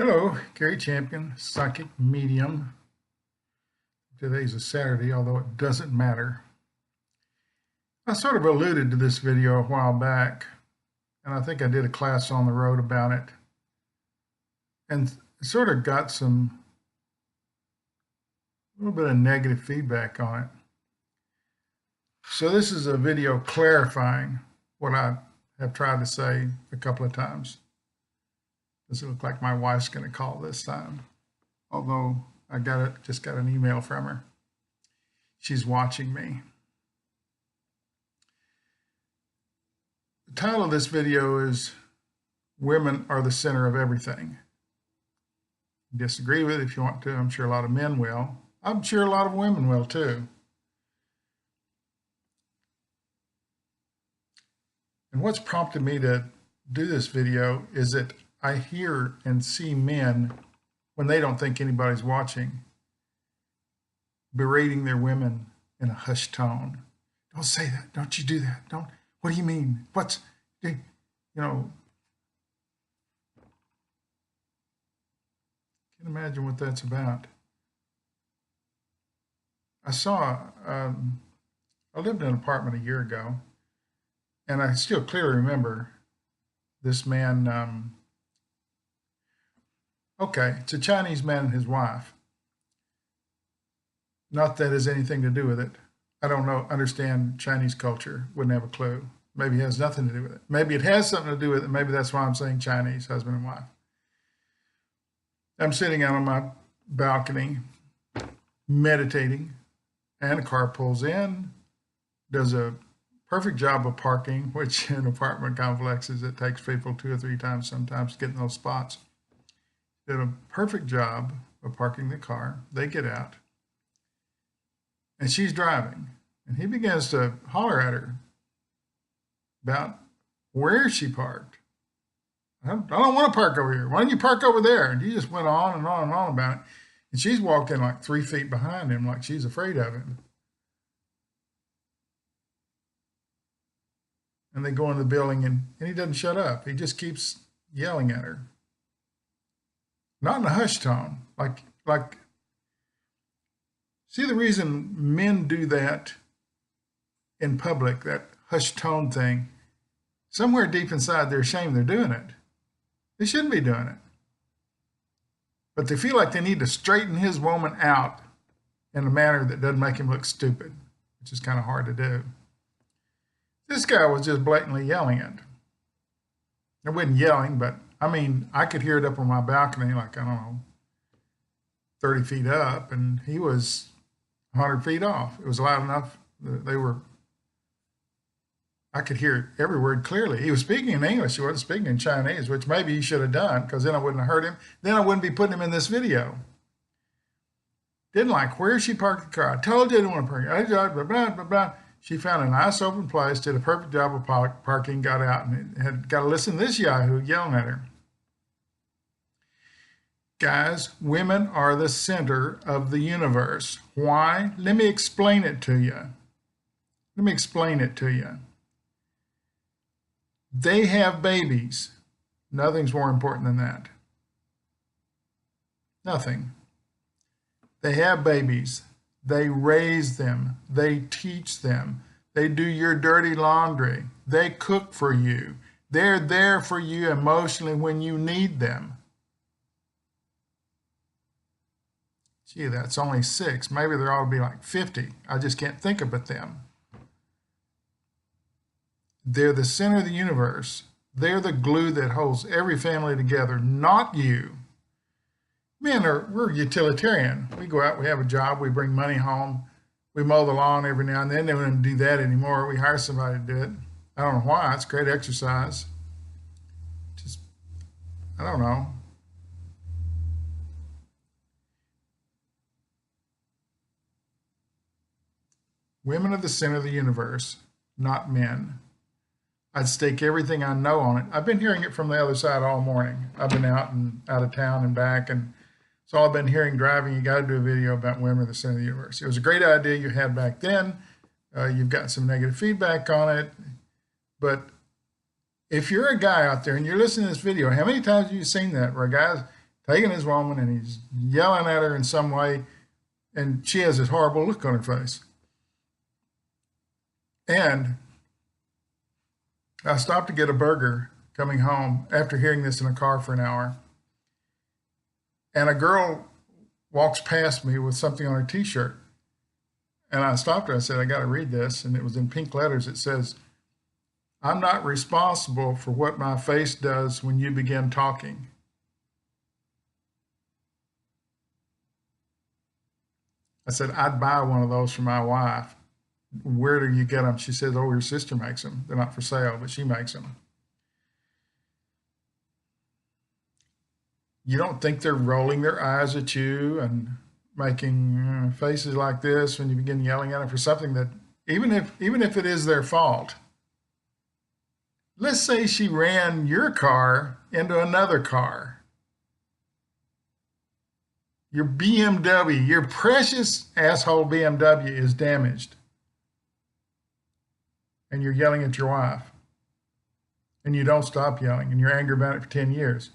Hello, Gary Champion, Psychic Medium. Today's a Saturday, although it doesn't matter. I sort of alluded to this video a while back, and I think I did a class on the road about it, and sort of got a little bit of negative feedback on it. So this is a video clarifying what I have tried to say a couple of times. Does it look like my wife's going to call this time? Although I just got an email from her. She's watching me. The title of this video is Women Are the Center of Everything. Disagree with it if you want to. I'm sure a lot of men will. I'm sure a lot of women will too. And what's prompted me to do this video is that I hear and see men, when they don't think anybody's watching, berating their women in a hushed tone. Don't say that. Don't you do that. Don't. What do you mean? You know, can't imagine what that's about. I lived in an apartment a year ago, and I still clearly remember this man. Okay, it's a Chinese man and his wife. Not that it has anything to do with it. I don't understand Chinese culture. Wouldn't have a clue. Maybe it has nothing to do with it. Maybe it has something to do with it. Maybe that's why I'm saying Chinese, husband and wife. I'm sitting out on my balcony, meditating, and a car pulls in, does a perfect job of parking, which in apartment complexes, it takes people 2 or 3 times sometimes to get in those spots. Did a perfect job of parking the car. They get out, and she's driving, and he begins to holler at her about where she parked. I don't want to park over here. Why don't you park over there? And he just went on and on and on about it. And she's walking like 3 feet behind him, like she's afraid of him. And they go in the building, and he doesn't shut up. He just keeps yelling at her. Not in a hush tone, like, see the reason men do that in public, that hush tone thing, somewhere deep inside they're ashamed they're doing it. They shouldn't be doing it. But they feel like they need to straighten his woman out in a manner that doesn't make him look stupid, which is kind of hard to do. This guy was just blatantly yelling it. I wasn't yelling, but I mean, I could hear it up on my balcony, like, I don't know, 30 feet up, and he was 100 feet off. It was loud enough that I could hear every word clearly. He was speaking in English. He wasn't speaking in Chinese, which maybe he should have done, because then I wouldn't have heard him. Then I wouldn't be putting him in this video. Didn't like where she parked the car. I told you I didn't want to park. Blah, blah, blah, blah. She found a nice open place, did a perfect job of parking, got out, and had got to listen to this yahoo yelling at her. Guys, women are the center of the universe. Why? Let me explain it to you. Let me explain it to you. They have babies. Nothing's more important than that. Nothing. They have babies. They raise them. They teach them. They do your dirty laundry. They cook for you. They're there for you emotionally when you need them. Gee, that's only 6. Maybe there ought to be like 50. I just can't think about them. They're the center of the universe. They're the glue that holds every family together, not you. Men we're utilitarian. We go out, we have a job, we bring money home, we mow the lawn every now and then. They don't do that anymore. We hire somebody to do it. I don't know why. It's great exercise. Just, I don't know. Women are the center of the universe, not men. I'd stake everything I know on it. I've been hearing it from the other side all morning. I've been out of town and back, and so I've been hearing driving. You got to do a video about women are the center of the universe. It was a great idea you had back then. You've got some negative feedback on it, but if you're a guy out there and you're listening to this video, how many times have you seen that where a guy's taking his woman and he's yelling at her in some way, and she has this horrible look on her face. And I stopped to get a burger coming home after hearing this in a car for an hour. And a girl walks past me with something on her t-shirt. And I stopped her. I said, I got to read this. And it was in pink letters. It says, I'm not responsible for what my face does when you begin talking. I said, I'd buy one of those for my wife. Where do you get them? She said, oh, your sister makes them. They're not for sale, but she makes them. You don't think they're rolling their eyes at you and making faces like this when you begin yelling at them for something that, even if it is their fault. Let's say she ran your car into another car. Your BMW, your precious asshole BMW is damaged. And you're yelling at your wife. And you don't stop yelling, and you're angry about it for 10 years.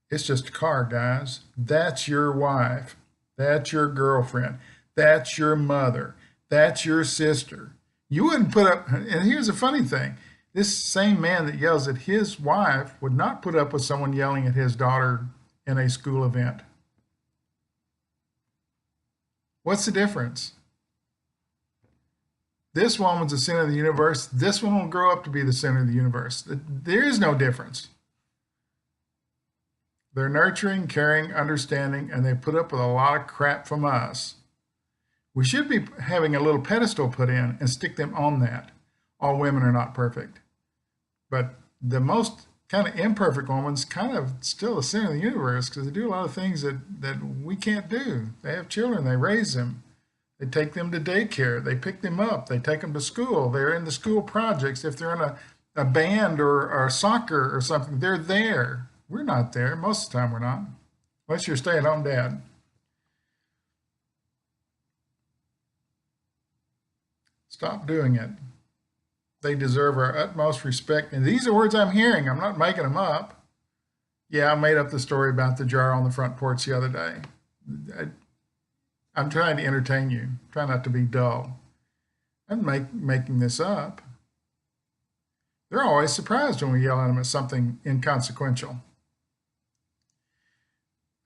It's just a car, guys. That's your wife. That's your girlfriend. That's your mother. That's your sister. You wouldn't put up, and here's the funny thing. This same man that yells at his wife would not put up with someone yelling at his daughter in a school event. What's the difference? This woman's the center of the universe. This one will grow up to be the center of the universe. There is no difference. They're nurturing, caring, understanding, and they put up with a lot of crap from us. We should be having a little pedestal put in and stick them on that. All women are not perfect. But the most kind of imperfect woman's kind of still the center of the universe because they do a lot of things that we can't do. They have children, they raise them. They take them to daycare. They pick them up. They take them to school. They're in the school projects. If they're in a band or soccer or something, they're there. We're not there. Most of the time we're not, unless you're a stay-at-home dad. Stop doing it. They deserve our utmost respect. And these are words I'm hearing. I'm not making them up. Yeah, I made up the story about the jar on the front porch the other day. I'm trying to entertain you. Try not to be dull. I'm making this up. They're always surprised when we yell at them at something inconsequential.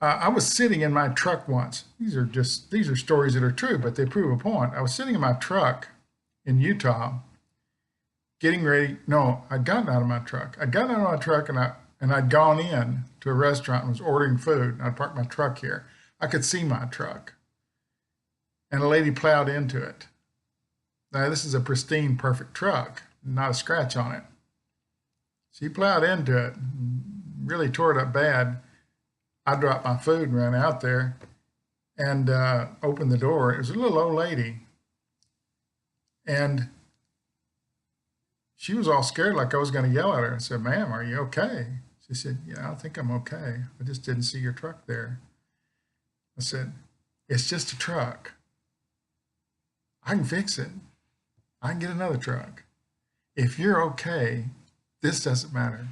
I was sitting in my truck once. These are stories that are true, but they prove a point. I was sitting in my truck in Utah, getting ready. No, I'd gotten out of my truck. I'd gotten out of my truck and I'd gone in to a restaurant and was ordering food. And I parked my truck here. I could see my truck. And a lady plowed into it. Now, this is a pristine, perfect truck, not a scratch on it. She plowed into it, really tore it up bad. I dropped my food and ran out there and opened the door. It was a little old lady. And she was all scared like I was going to yell at her. I said, ma'am, are you okay? She said, yeah, I think I'm okay. I just didn't see your truck there. I said, it's just a truck. I can fix it. I can get another truck. If you're okay, this doesn't matter.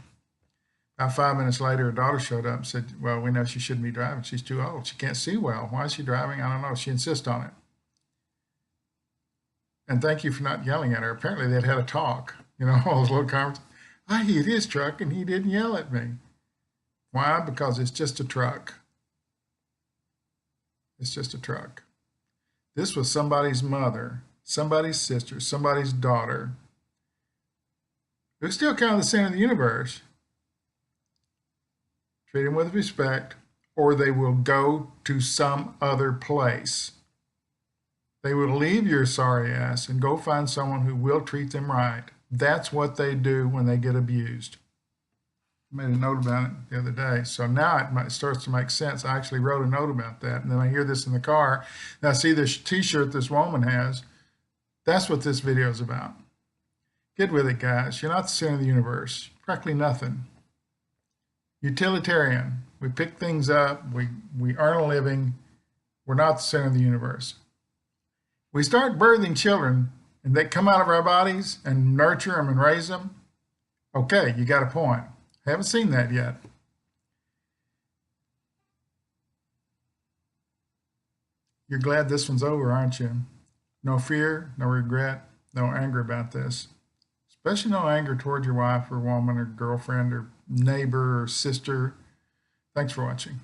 About 5 minutes later, her daughter showed up and said, well, we know she shouldn't be driving. She's too old. She can't see well. Why is she driving? I don't know. She insists on it. And thank you for not yelling at her. Apparently, they'd had a talk. You know, all those little conversations. I hit his truck and he didn't yell at me. Why? Because it's just a truck. It's just a truck. This was somebody's mother, somebody's sister, somebody's daughter. They're still kind of the center of the universe. Treat them with respect, or they will go to some other place. They will leave your sorry ass and go find someone who will treat them right. That's what they do when they get abused. I made a note about it the other day. So now it starts to make sense. I actually wrote a note about that. And then I hear this in the car. And I see this t-shirt this woman has. That's what this video is about. Get with it, guys. You're not the center of the universe. Practically nothing. Utilitarian. We pick things up. We earn a living. We're not the center of the universe. We start birthing children and they come out of our bodies and nurture them and raise them. Okay, you got a point. Haven't seen that yet. You're glad this one's over, aren't you? No fear, no regret, no anger about this. Especially no anger toward your wife or woman or girlfriend or neighbor or sister. Thanks for watching.